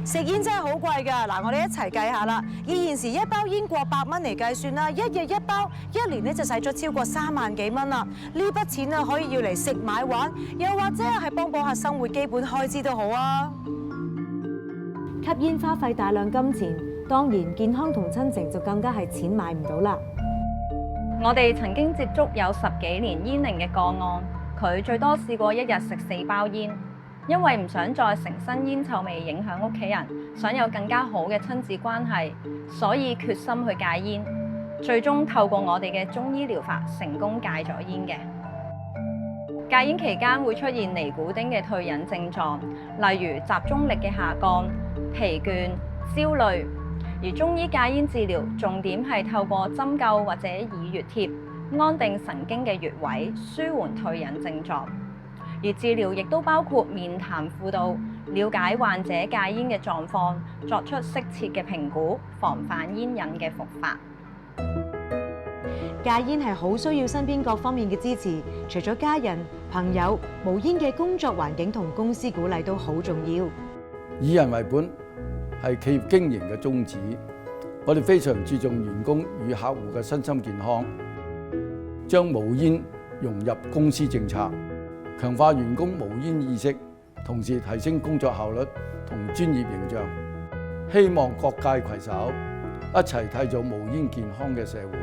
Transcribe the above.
食煙真係好貴㗎。嗱，我哋一齊計下啦。以現時一包煙過100蚊嚟計算啦，一日一包，一年咧就使咗超過3萬幾蚊啦。呢筆錢啊，可以要嚟食買玩，又或者係幫補下生活基本開支都好啊。吸煙花費大量金錢，當然健康同親情就更加係錢買唔到啦。我哋曾經接觸有10幾年煙齡嘅個案，佢最多試過一日食4包煙，因為唔想再成身煙臭味影響屋企人，想有更加好嘅親子關係，所以決心去戒煙。最終透過我哋嘅中醫療法，成功戒咗煙嘅。戒煙期間會出現尼古丁嘅退癮症狀，例如集中力嘅下降、疲倦、焦慮。而中醫戒煙治療重點係透過針灸或者以穴貼安定神經嘅穴位，舒緩退癮症狀。而治療亦都包括面談輔導，了解患者戒煙嘅狀況，作出適切嘅評估，防範煙癮嘅復發。戒煙係好需要身邊各方面嘅支持，除咗家人、朋友，無煙嘅工作環境同公司鼓勵都好重要。以人為本係企業經營嘅宗旨，我哋非常注重員工與客戶嘅身心健康，將無煙融入公司政策，強化員工無煙意識，同時提升工作效率同專業形象。希望各界攜手，一齊締造無煙健康嘅社會。